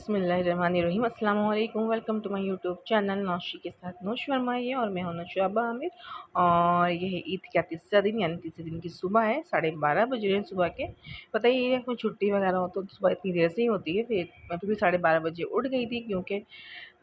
बिस्मिल्लाहिर्रहमानिर्रहीम। अस्सलाम वालेकुम। Welcome to my YouTube channel Naushi के साथ नौश फरमाइए। और मैं हूं नौशुआबा आमिर। और यह ईद का तीसरा दिन यानी तीसरे दिन की सुबह है। 12:30 बज रहे हैं सुबह के। पता ही है कोई छुट्टी वगैरह हो तो सुबह इतनी देर से ही होती है। फिर मैं तो भी 12:30 बजे उठ गई थी, क्योंकि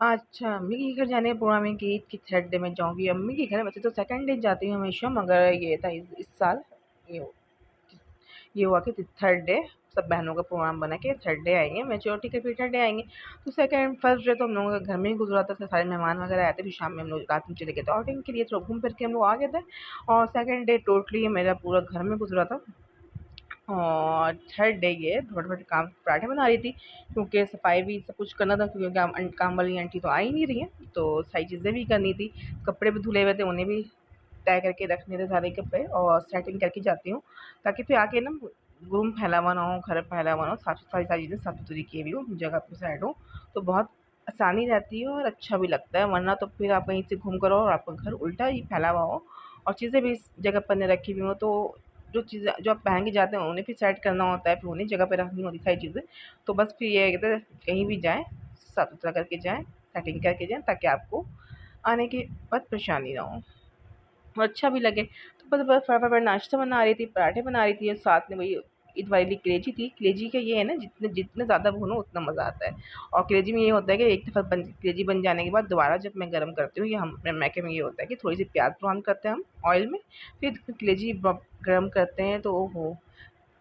अच्छा अम्मी के घर जाने का प्रोग्राम है कि ईद की थर्ड डे में जाऊँगी अम्मी के घर। वैसे तो सेकंड डे जाती हूँ हमेशा, मगर ये था इस साल ये ये हुआ कि थर्ड डे सब बहनों का प्रोग्राम बना के थर्ड डे आएंगे। मेजोरिटी के फिर थर्ड डे आएंगे। तो सेकंड फर्स्ट डे तो हम लोगों का घर में ही गुजरा था। सारे मेहमान वगैरह आए थे। फिर शाम में हम लोग रात में चले गए थे आउटिंग के लिए, थोड़ा घूम फिर के हम लोग आ गए थे। और सेकंड डे टोटली मेरा पूरा घर में गुजरा था। और थर्ड डे ये थोड़ा काम पराठे बना रही थी, क्योंकि सफाई भी सब कुछ करना था, क्योंकि काम वाली आंटी तो आ ही नहीं रही है, तो सारी चीज़ें भी करनी थी। कपड़े भी धुले हुए थे, उन्हें भी तय करके रखने थे सारे कपड़े, और सेटिंग करके जाती हूँ ताकि फिर आके ना रूम फैला हुआ ना हो, घर फैला हुआ ना हो, सारी सारी चीज़ें साफ़ सुथरी की हुई हो, जगह पे साइड हो, तो बहुत आसानी रहती है और अच्छा भी लगता है। वरना तो फिर आप कहीं से घूम कर और आपका घर उल्टा ही फैला हुआ हो और चीज़ें भी इस जगह पर न रखी हुई हो, तो जो चीज़ें जो आप पहन के जाते हैं उन्हें फिर सेट करना होता है, फिर उन्हें जगह पे रखनी होती है सारी चीज़ें। तो बस फिर ये कहते हैं कहीं भी जाएँ साफ़ सुथरा करके जाएँ, सेटिंग करके जाएँ, ताकि आपको आने के बाद परेशानी ना हो और अच्छा भी लगे। तो बस फटाफट नाश्ता बना रही थी, पराठे बना रही थी, और साथ में वही ईद वाली कलेजी थी। कलेजी का ये है ना, जितने जितने ज़्यादा भूनो उतना मज़ा आता है। और कलेजी में ये होता है कि एक दफ़ा कलेजी बन जाने के बाद दोबारा जब मैं गरम करती हूँ, या हम मेरे मायके में ये होता है कि थोड़ी सी प्याज ब्राउन करते हैं हम ऑयल में, फिर कलेजी गरम करते हैं, तो ओहो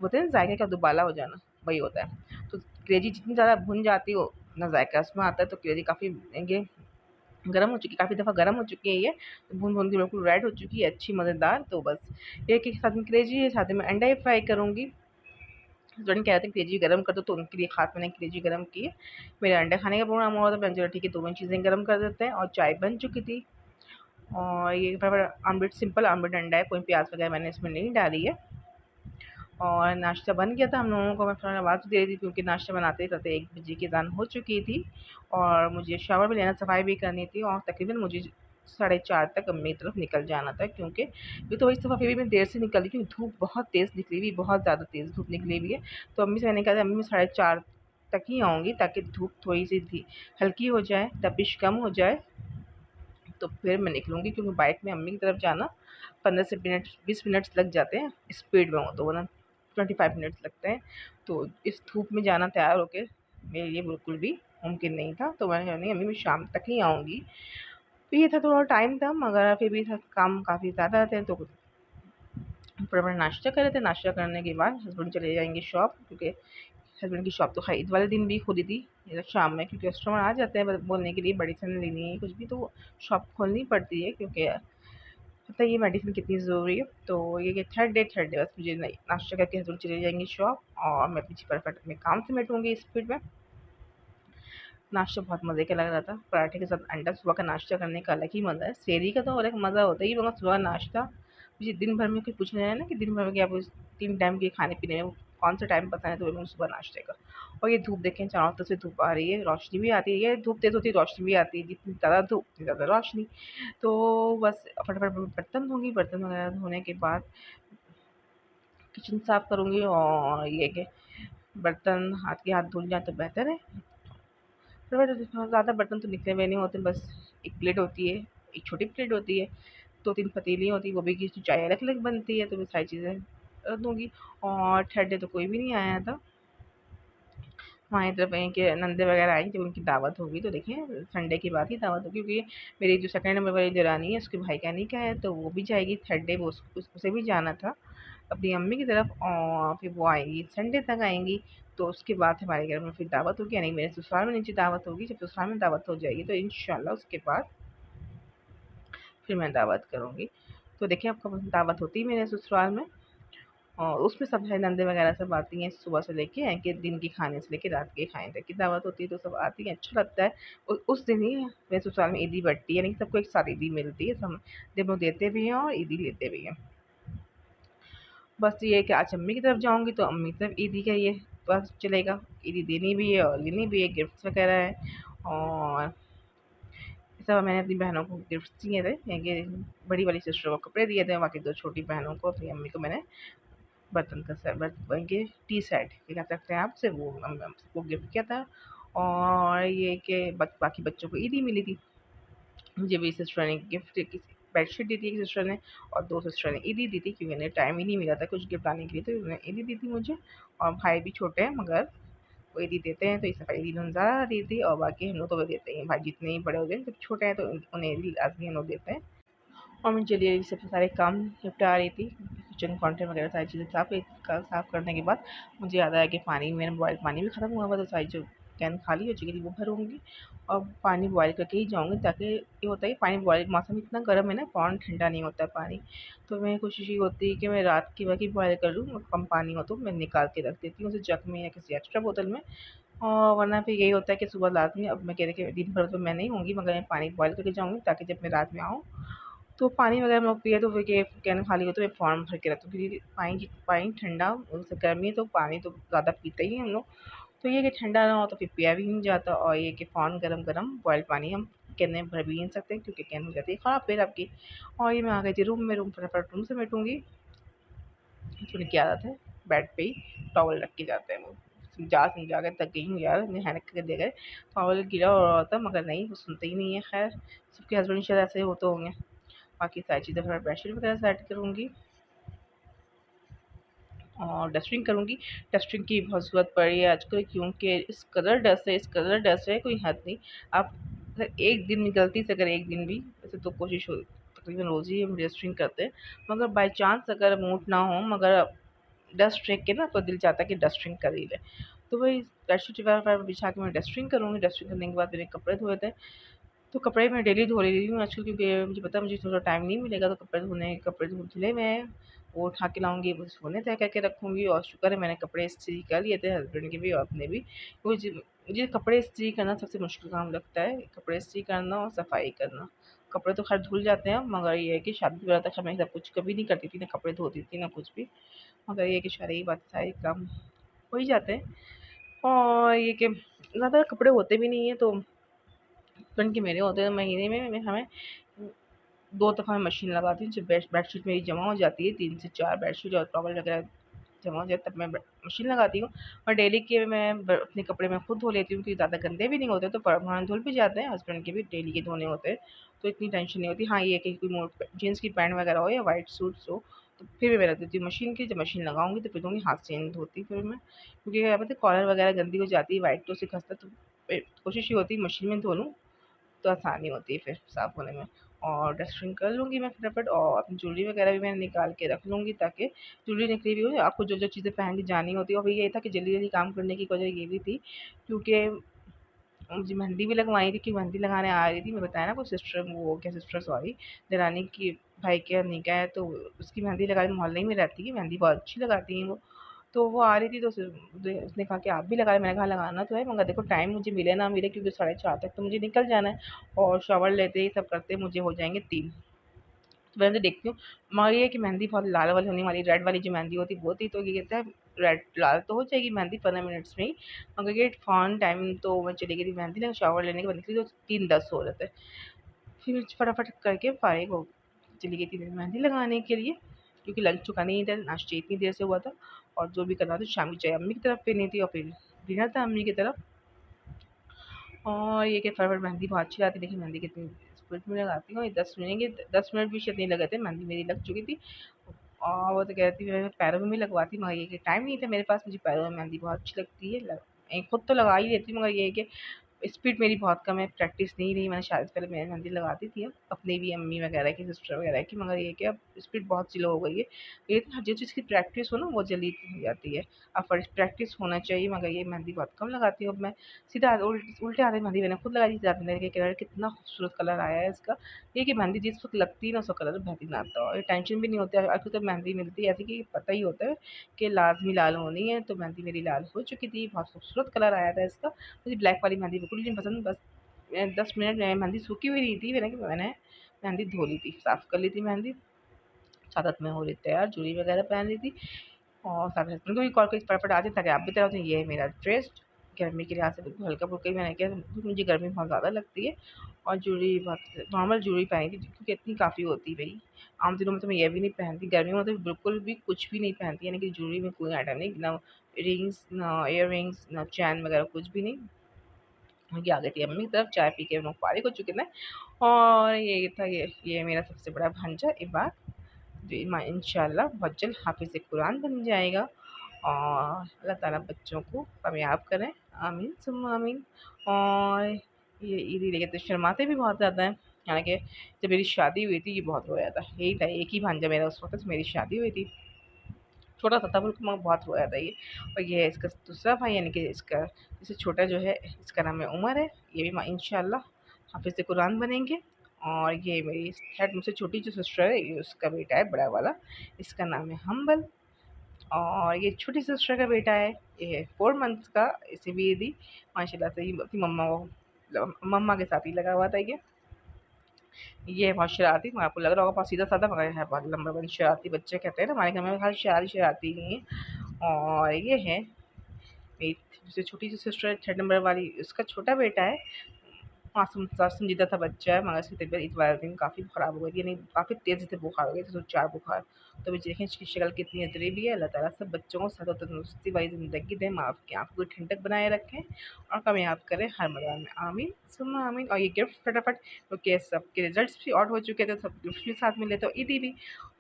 बोलते हैं ना जायके का दुबाला हो जाना, वही होता है। तो कलेजी जितनी ज़्यादा भुन जाती हो उतना जायका उसमें आता है। तो कलेजी काफ़ी ये गरम हो चुकी, काफ़ी दफ़ा गरम हो चुकी है ये, तो भून-भून के बिल्कुल रेड हो चुकी है, अच्छी मज़ेदार। तो बस ये कि साथ में कलेजी है, साथ में अंडा ही फ्राई करूँगी। हस्बैंड कह रहे थे कलेजी गरम कर दो, तो उनके लिए ख़ास मैंने कलेजी गरम की है। मेरे अंडे खाने का प्रोग्राम हो रहा था, मैंने सोचा ठीक है दोनों चीज़ें गरम कर देते हैं। और चाय बन चुकी थी, और ये फटाफट ऑमलेट, सिंपल ऑमलेट अंडा है, कोई प्याज़ वगैरह मैंने इसमें नहीं डाली है। और नाश्ता बन गया था हम लोगों को। मैं फ़ौरन आवाज़ दे रही थी, क्योंकि नाश्ता बनाते ही 1 बजे की अज़ान हो चुकी थी, और मुझे शावर भी लेना, सफाई भी करनी थी, और तकरीबन मुझे 4:30 तक अम्मी की तरफ निकल जाना था। क्योंकि ये तो इस दफ़ा फिर भी मैं देर से निकली, क्योंकि धूप बहुत तेज़ निकली हुई, बहुत ज़्यादा तेज़ धूप निकली हुई है। तो अम्मी से मैंने कहा था अम्मी मैं 4:30 तक ही आऊँगी, ताकि धूप थोड़ी-सी थी हल्की हो जाए, तपिश कम हो जाए, तो फिर मैं निकलूँगी। क्योंकि बाइक में अम्मी की तरफ जाना 15 से 20 मिनट्स लग जाते हैं स्पीड में हो तो, वरना 25 मिनट्स लगते हैं। तो इस धूप में जाना तैयार होके मेरे लिए बिल्कुल भी मुमकिन नहीं था। तो मैंने कहा नहीं अम्मी मैं शाम तक ही आऊँगी। तो ये था, थोड़ा टाइम था, मगर फिर भी था काम काफ़ी ज़्यादा थे, तो फटाफट नाश्ता कर रहे थे। नाश्ता करने के बाद हस्बैंड चले जाएँगे शॉप, क्योंकि हस्बैंड की शॉप तो खैर ईद वाले दिन भी खुली थी, शाम में, क्योंकि कस्टमर आ जाते हैं बोलने के लिए मेडिसिन लेनी है कुछ भी, तो शॉप खोलनी पड़ती है, क्योंकि पता है ये मेडिसिन कितनी ज़रूरी है। तो ये कि थर्ड डे बस मुझे नहीं नाश्ता करके हस्बैंड चले जाएंगे शॉप, और मैं पीछे फटाफट अपने काम समेटूँगी स्पीड में। नाश्ता बहुत मज़े का लग रहा था, पराठे के साथ अंडा। सुबह का नाश्ता करने का अलग ही मज़ा है। सेहरी का तो अलग मज़ा होता ही, मगर सुबह नाश्ता मुझे दिन भर में कोई पूछ रहा है ना कि दिन भर में क्या आप 3 टाइम के खाने-पीने में कौन-सा टाइम पसंद है, तो बोलूँगी सुबह नाश्ते का। और ये धूप देखें, चारों तरफ से धूप आ रही है, रोशनी भी आती है, धूप तेज़ होती है रोशनी भी आती है, जितनी ज़्यादा धूप उतनी ज़्यादा रोशनी। तो बस फटाफट बर्तन धोंगी, बर्तन वगैरह धोने के बाद किचन साफ़ करूँगी, और ये कि बर्तन हाथ के हाथ धुल जाएँ तो बेहतर है। ज़्यादा बर्तन तो निकले हुए नहीं होते, बस 1 प्लेट होती है, एक छोटी प्लेट होती है, 2-3 पतीली होती है, वो भी की चाय अलग-अलग बनती है, तो मैं सारी चीज़ें रख दूँगी। और थर्ड डे तो कोई भी नहीं आया था। हमारी तरफ कहीं के नंदे वगैरह आई, जब उनकी दावत होगी तो देखिए संडे के बाद ही दावत होगी, क्योंकि मेरी जो सेकंड नंबर वाली देरानी है उसके भाई का निकाह है, तो वो भी जाएगी थर्ड डे, वो उसे भी जाना था अपनी अम्मी की तरफ, और फिर वो आएँगी संडे तक आएँगी। तो उसके बाद हमारे घर में फिर दावत होगी, यानी मेरे ससुराल में नीचे दावत होगी। जब ससुराल में दावत हो जाएगी तो इंशाल्लाह उसके बाद फिर मैं दावत करूँगी। तो देखिए आपका दावत होती है मेरे ससुराल में, और उसमें सब है नंदे वगैरह सब आती हैं, सुबह से लेके कि दिन के खाने से लेके रात के खाने तक की दावत होती है, तो सब आती हैं, अच्छा लगता है। उस दिन ही मेरे ससुराल में ईदी बँटती है, यानी कि सबको एक साथ ईदी मिलती है, सब दोनों देते भी हैं और ईदी लेते भी हैं। बस ये है कि आज अम्मी की तरफ जाऊँगी तो अम्मी की तरफ ईदी का ये बस चलेगा, ईदी देनी भी है और लेनी भी है, गिफ्ट्स वगैरह हैं। और इस दफ़ा मैंने अपनी बहनों को गिफ्ट्स दिए थे, यानी कि बड़ी वाली सिस्टर को कपड़े दिए थे, बाकी 2 छोटी बहनों को, अपनी अम्मी को मैंने बर्तन का सेट, ये टी सेट क्या कह सकते हैं आप, से वो सबको गिफ्ट किया था। और ये कि बाकी बच्चों को ईदी मिली थी। मुझे भी सिस्टर ने गिफ्ट किसी बेडशीट दी थी एक सिस्टर ने, और 2 सिस्टर ने ईदी दी थी क्योंकि उन्हें टाइम ही नहीं मिला था कुछ गिफ्ट लाने के लिए, तो उन्होंने ईदी दी थी मुझे। और भाई भी छोटे हैं मगर वो ईदी देते हैं, तो इस दफ़ा ईदी इन्होंने ज़्यादा दी थी, और बाकी हम लोग तो वो देते ही हैं। भाई जितने ही बड़े हो गए, जब छोटे हैं तो उन्हें ईदी लाज़मी हम लोग देते हैं। और मैं चलिए सबसे सारे काम निपटा रही थी, किचन काउंटर वगैरह सारी चीज़ें साफ़ करने के बाद मुझे याद आया कि पानी, मेरा बॉयल पानी भी ख़त्म हुआ हुआ था, सारी जो कैन खाली हो चुकी थी वो भरूँगी और पानी बॉयल करके ही जाऊँगी, ताकि ये होता है कि पानी बॉयल, मौसम इतना गर्म है ना, फ़ौरन ठंडा नहीं होता है पानी। तो मेरी कोशिश ये होती है कि मैं रात की वक़्त ही बॉयल कर लूँ, और कम पानी हो तो मैं निकाल के रख देती हूँ उसे जग में या किसी एक्स्ट्रा बोतल में। और वरना फिर यही होता है कि सुबह लाज़मी, अब मैं कह रही कि दिन भर तो मैं नहीं होंगी, मगर मैं पानी बॉयल करके जाऊँगी, ताकि जब मैं रात में आऊँ तो पानी वगैरह हम लोग पिए तो फिर के कैन खाली हो तो मैं फ़ौरन भर के रखती हूँ, क्योंकि पानी ठंडा, जैसे गर्मी है तो पानी तो ज़्यादा पीते ही हैं हम लोग। तो ये कि ठंडा ना हो तो फिर पिया भी नहीं जाता, और ये कि फ़ौरन गरम-गरम बॉइल्ड पानी हम कैन में भर भी नहीं सकते, क्योंकि कैन हो जाती है ख़राब फिर आपकी। और ये मैं आ गई थी रूम में, रूम फटाफट रूम समेटूँगी। थोड़ी क्या आदत है, बेड पे ही टॉवल रख के जाते हैं वो। समझा के थक गई हूँ यार, इन्हें हैंड करके दे गए, टॉवल गिरा हो रहा था मगर नहीं, वो सुनते ही नहीं है। ख़ैर सबके हस्बैंड शायद ऐसे होते होंगे। बाकी सारी चीज़ें फिर बेडशीट वगैरह सेट करूँगी और डस्टिंग करूँगी। डस्टिंग की बहुत ज़रूरत पड़ रही है आजकल, क्योंकि इस कदर डस्ट है कोई हद नहीं। आप अगर एक दिन भी गलती से, अगर एक दिन भी, वैसे तो कोशिश हो तकरीबन रोज़ ही हम डस्टिंग करते हैं, मगर बाय चांस अगर मूड ना हो, मगर डस्ट देख के ना तो दिल चाहता है कि डस्टिंग कर ही लें। तो वही बेडशीट वगैरह बिछा के मैं डस्टिंग करूँगी। डस्टिंग करने के बाद मेरे कपड़े धोए थे, तो कपड़े मैं डेली धो ले रही हूँ आजकल, क्योंकि मुझे पता है मुझे थोड़ा टाइम नहीं मिलेगा, तो कपड़े धुले हुए हैं, वो उठा के लाऊँगी, वो सोने तय करके रखूँगी। और शुक्र है मैंने कपड़े इस्त्री कर लिए थे, हस्बैंड के भी और अपने भी। मुझे कपड़े इस्त्री करना सबसे मुश्किल काम लगता है, कपड़े इस्त्री करना और सफाई करना। कपड़े तो खैर धुल जाते हैं, मगर ये है कि शादी वगैरह तक मैं सब कुछ कभी नहीं करती थी, ना कपड़े धोती थी ना कुछ भी। मगर ये है कि सारी बात, सारे काम हो ही जाते हैं। और ये कि ज़्यादा कपड़े होते भी नहीं हैं, तो हस्बैंड के मेरे होते हैं, महीने में हमें 2 दफ़ा मैं मशीन लगाती हूँ। जब बेडशीट मेरी जमा हो जाती है, 3 से 4 बेडशीट और टॉवल वगैरह जमा हो जाए, तब मैं मशीन लगाती हूँ। और डेली के मैं अपने कपड़े मैं खुद धो लेती हूँ, क्योंकि ज़्यादा गंदे भी नहीं होते, तो परमानेंट धुल भी जाते हैं। हस्बैंड के भी डेली के धोने होते हैं, तो इतनी टेंशन नहीं होती। हाँ, ये है कि कोई मोट जीन्स की पैंट वगैरह हो या वाइट सूट्स हो, तो फिर भी मैं रख देती हूँ मशीन की। जब मशीन लगाऊँगी तो फिर धोंगी, हाथ से नहीं धोती फिर मैं, क्योंकि क्या पता है कॉलर वगैरह गंदी हो जाती है, वाइट तो से खस्ता, तो कोशिश ये होती है मशीन में धो लूँ, तो आसानी होती है फिर साफ़ होने में। और डस्टिंग कर लूँगी मैं फटाफट, और अपनी ज्वेलरी वगैरह भी मैं निकाल के रख लूँगी, ताकि ज्वेलरी निकली भी हो, आपको जो चीज़ें पहन के जानी होती है। और ये था कि जल्दी-जल्दी काम करने की वजह ये भी थी, क्योंकि मुझे मेहंदी भी लगवानी थी, कि मेहंदी लगाने आ रही थी। मैं बताया ना, कोई सिस्टर, वो क्या सिस्टर, सॉरी, देरानी की भाई का निकाह है, तो उसकी मेहंदी लगाने मोहल्ले में रहती है, मेहंदी बहुत अच्छी लगाती हैं वो। तो वो आ रही थी, तो उसने कहा कि आप भी लगा लें। मैंने कहा लगाना तो है, मगर देखो टाइम मुझे मिले ना मिले, क्योंकि 4:30 तक तो मुझे निकल जाना है, और शावर लेते ही सब करते मुझे हो जाएँगे 3। तो मैं तो देखती हूँ, मगर ये है कि मेहंदी बहुत लाल वाली होने वाली, रेड वाली जो मेहंदी होती है वो थी, तो ये कहता है रेड लाल तो हो जाएगी मेहंदी 15 मिनट्स में ही, मगर ये फ़ौरन टाइम, तो मैं चली गई थी मेहंदी लेने, शावर लेने के बाद निकली तो 3:10 हो रहे थे। फिर फटाफट करके फ़ारिग हो चली गई थी मैं मेहंदी लगाने के लिए, क्योंकि लंच चुका नहीं था, नाश्ता इतनी देर से हुआ था, और जो भी करना था शाम की चाय अम्मी की तरफ पीनी थी, और फिर डिनर था अम्मी की तरफ। और ये कि फटाफट मेहंदी बहुत अच्छी आती है, देखिए मेहंदी कितनी स्पीड में लगाती हूँ, ये 10 मिनट भी शायद नहीं लगे थे, मेहंदी मेरी लग चुकी थी। और वो तो कहती थी मैं पैरों में भी लगवाती, मगर ये कि टाइम नहीं था मेरे पास, मुझे पैरों में मेहंदी बहुत अच्छी लगती है। खुद तो लगा ही लेती हूँ, मगर ये है कि स्पीड मेरी बहुत कम है, प्रैक्टिस नहीं रही। मैंने शादी से पहले मैं मेहंदी लगाती थी, अब अपनी भी अम्मी वगैरह की, सिस्टर वगैरह की, मगर ये कि अब स्पीड बहुत स्लो हो गई है। ये तो जो चीज़ की प्रैक्टिस हो ना, वो जल्दी हो जाती है। अब प्रैक्टिस होना चाहिए, मगर ये मेहंदी बहुत कम लगाती हूँ अब मैं। सीधा उल्टे हाथ में मेहंदी मैंने खुद लगाई थी, ज़्यादा मेरे के कलर, कितना खूबसूरत कलर आया है इसका। ये कि मेहंदी जिस वक़्त लगती है ना, उसका कलर बेहतरीन आता है, और टेंशन भी नहीं होती है। आजकल तो मेहंदी मिलती है ऐसे कि पता ही होता है कि लाज़मी लाल होनी है, तो मेहंदी मेरी लाल हो चुकी थी, बहुत खूबसूरत कलर आया था इसका। मुझे ब्लैक वाली मेहंदी बिल्कुल नहीं पसंद, बस 10 मिनट में मेहंदी सूखी हुई नहीं थी, मैंने मेहंदी धो ली थी, साफ़ कर ली थी मेहंदी, साथ में हो रही तैयार, चूड़ी वगैरह पहन ली थी। और साथ में हस्बैंड को भी कॉल करके फटाफट आ जाए, ताकि आप भी तैयार हो जाएँ। ये है मेरा ड्रेस, गर्मी के लिहाज़ से बिल्कुल हल्का-फुल्का ही मैंने किया, क्योंकि मुझे गर्मी बहुत ज़्यादा लगती है। और ज्वेलरी बहुत नॉर्मल ज्वेलरी पहनी थी, क्योंकि इतनी काफ़ी होती है भई। आम दिनों में तो मैं ये भी नहीं पहनती, गर्मियों में तो बिल्कुल भी कुछ भी नहीं पहनती, यानी कि ज्वेलरी में कोई आइटम नहीं, ना रिंग्स, ना इयररिंग्स, ना चैन वगैरह कुछ भी नहीं। ये आ गई थी अम्मी की तरफ, चाय पी के हम लोग फारिग हो चुके थे। और ये था ये मेरा सबसे बड़ा भांजा इबाद, जो इंशाल्लाह बहुत जल्द हाफिज़ कुरान बन जाएगा। और अल्लाह ताला बच्चों को कामयाब करें, आमीन सुम्मा आमीन। और ये ईदी लेके तो शर्माते भी बहुत ज़्यादा हैं। हालाँकि जब मेरी शादी हुई थी ये बहुत रोया था, यही था एक ही भांजा मेरा उस वक़्त मेरी शादी हुई थी। छोटा सा था बिल्कुल मगर बहुत रोया था ये। और ये है इसका दूसरा भाई, यानी कि इसका इससे छोटा जो है इसका नाम है उमर है। ये भी इंशाल्लाह हाफिज़ कुरान बनेंगे। और ये मेरी थर्ड मुझसे छोटी जो सिस्टर है ये उसका बेटा है बड़ा वाला, इसका नाम है हम्बल। और ये छोटी सिस्टर का बेटा है, ये है 4 मंथ्स का, इसे भी दी माशाल्लाह से। ये अपनी मम्मा के साथ ही लगा हुआ था ये है बहुत शरारती, मगर आपको लग रहा होगा बहुत सीधा-साधा, मगर है बहुत लंबा शरारती बच्चे कहते हैं ना हमारे घर में, हर शरारती ही हैं। और ये है मेरी सबसे छोटी सी सिस्टर है, 3rd नंबर वाली, उसका छोटा बेटा है। मासूम सा संजीदा सा बच्चा है, मगर उसकी तबीयत इस वाले दिन काफ़ी ख़राब हो गई थी, यानी काफ़ी तेज़ी से बुखार हो गया था, 104 बुखार। तो अभी देखें इसकी शक्ल कितनी अतरी भी है। अल्लाह ताला सब बच्चों को सेहत और तंदुरुस्ती वाली ज़िंदगी दे, माँ बाप की आँखों की ठंडक बनाए रखें और कामयाब करें हर मैदान में, आमीन सुम्मा आमीन। और ये गिफ्ट फटाफट, क्योंकि सबके रिजल्ट्स भी आउट हो चुके थे, सब गिफ्ट भी साथ मिले, तो ईदी भी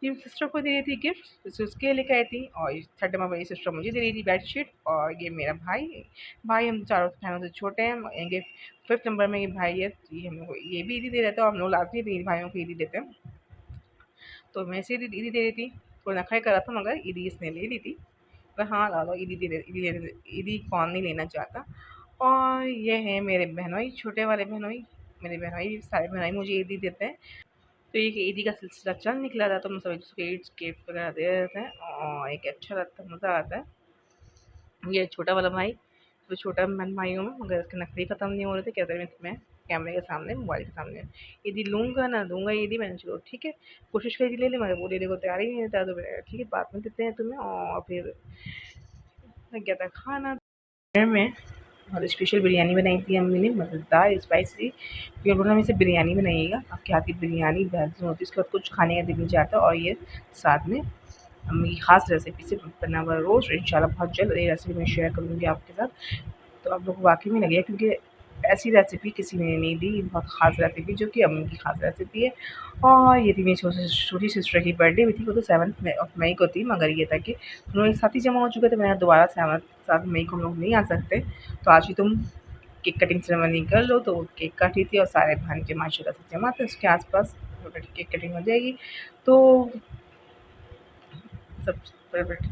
ये सिस्टर को दे रही थी गिफ्ट, तो उसके लेके आई थी। और 3rd नंबर वाली सिस्टर मुझे दे रही थी बेडशीट। और ये मेरा भाई हम चारों बहनों से छोटे हैं, ये 5th नंबर में ये भाई है, ये हम लोग ये भी ईदी दे रहे थे, और हम लोग लाज़मी अपनी भाइयों को ईदी देते हैं। तो मैं इसे ईदी दे रही थी, कोई नखरे कर रहा था मगर ईदी इसने ले ली थी। पर हाँ, ला ईदी दे ईदी कौन नहीं लेना चाहता। और ये है मेरे बहनोई, छोटे वाले बहनोई, मेरे बहनोई सारे बहनोई मुझे ईदी देते हैं। तो ये कि ईदी का सिलसिला चल निकला था, तो हम सब एक दूसरे के ईद गिफ्ट वगैरह दे रहे थे, और एक अच्छा लगता है, मज़ा आता है। ये छोटा वाला भाई, तो छोटा बहन भाई हूँ मैं, मगर इसके नखरे ख़त्म नहीं हो रहे थे, कहते मैं कैमरे के सामने, मोबाइल के सामने ईदी लूँगा ना दूँगा ईदी। मैंने चलो ठीक है, कोशिश करी ले ले, मगर वो लेने को तैयार ही नहीं था। तो मैंने ठीक है बाद में देते हैं तुम्हें। और फिर लग गया था खाना डिनर में, और स्पेशल बिरयानी बनाई थी अम्मी ने, मज़ेदार स्पाइसी। फिर बोला हमें से बिरयानी बनाइएगा, आपके हाथ की बिरयानी बेहतरीन होती है, उसके बाद कुछ खाने का दिल नहीं चाहता। और ये साथ में अम्मी की ख़ास रेसिपी से बना हुआ रोस्ट, इंशाल्लाह बहुत जल्द ये रेसिपी मैं शेयर करूँगी आपके साथ। तो आप लोग को वाक़ई में लगेगा, क्योंकि ऐसी रेसिपी किसी ने नहीं दी, बहुत ख़ास रेसिपी जो कि अम्मी की ख़ास रेसिपी है। और ये थी मेरी छोटी सिस्टर की बर्थडे हुई थी, वो तो 7th मई को थी, मगर ये था कि हम लोग एक साथ ही जमा हो चुके थे। मैंने दोबारा 7 मई को हम लोग नहीं आ सकते, तो आज ही तुम केक कटिंग सेरेमनी कर लो। तो केक काटी थी और सारे भांजे माशाल्लाह से जमा थे उसके आस-पास, केक कटिंग हो जाएगी। तो सब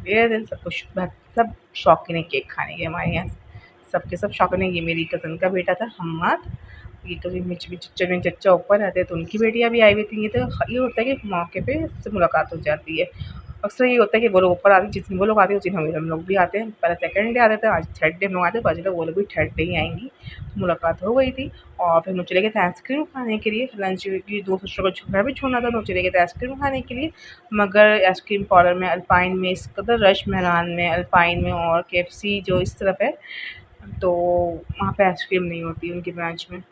ले दिन सब कुछ, सब शौकीन है केक खाने के हमारे यहाँ, सबके सब शौकीन है। ये मेरी कज़न का बेटा था हम्माद, ये कभी मेरे चच्चा ऊपर रहते हैं, तो उनकी बेटियाँ भी आई हुई थी। ये होता है कि मौके पे सबसे मुलाकात हो जाती है। अक्सर ये होता है कि वो लोग ऊपर आते हैं, जिस दिन वो लोग आते हैं उस दिन हम लोग भी आते हैं। पहले सेकंड डे आते थे, आज थर्ड डे हम लोग आते हैं, बाकी लोग वो लोग भी थर्ड डे ही आएँगी। तो मुलाकात हो गई थी। और फिर हम लोग चले गए थे आइसक्रीम खाने के लिए, लंच की 2 सिस्टर को घर भी छोड़ना था, तो चले गए थे आइसक्रीम खाने के लिए। मगर आइसक्रीम पार्लर में अल्पाइन में इस कदर रश, मेहरान में, अल्पाइन में और केएफसी जो इस तरफ है, तो वहाँ पे आइसक्रीम नहीं होती उनकी ब्रांच में।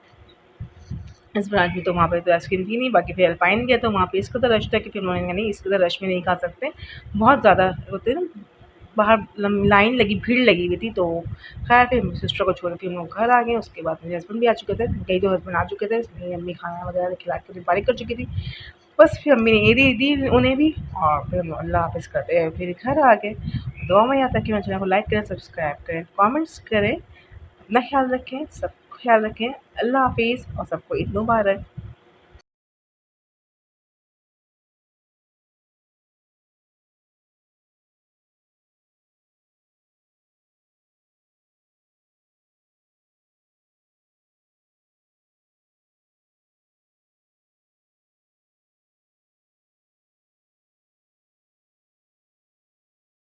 इस ब्रांच में तो वहाँ पे तो आइसक्रीम थी नहीं। बाकी फिर अल्पाइन गया तो वहाँ पे इस कदर रश था कि फिर उन्होंने कहा नहीं इस कदर रश में नहीं खा सकते, बहुत ज़्यादा होते हैं ना बाहर, लाइन लगी, भीड़ लगी हुई थी। तो खैर फिर सिस्टर को छोड़ के हम लोग घर आ गए। उसके बाद मेरे हस्बैंड भी आ चुके थे, कई 2 हस्बैंड आ चुके थे, मेरी अम्मी खाना वगैरह खिला के फारिग कर चुकी थी। बस फिर अम्मी ने ईदी दी उन्हें भी, और फिर हम अल्लाह हाफ़िज़ करते हुए फिर घर आ गए। दुआ में याद रखें, मेरे चैनल को लाइक करें, सब्सक्राइब करें, कमेंट्स करें। अपना ख़्याल रखें, सबका ख़्याल रखें। अल्लाह हाफ़िज़ और सबको ईद मुबारक।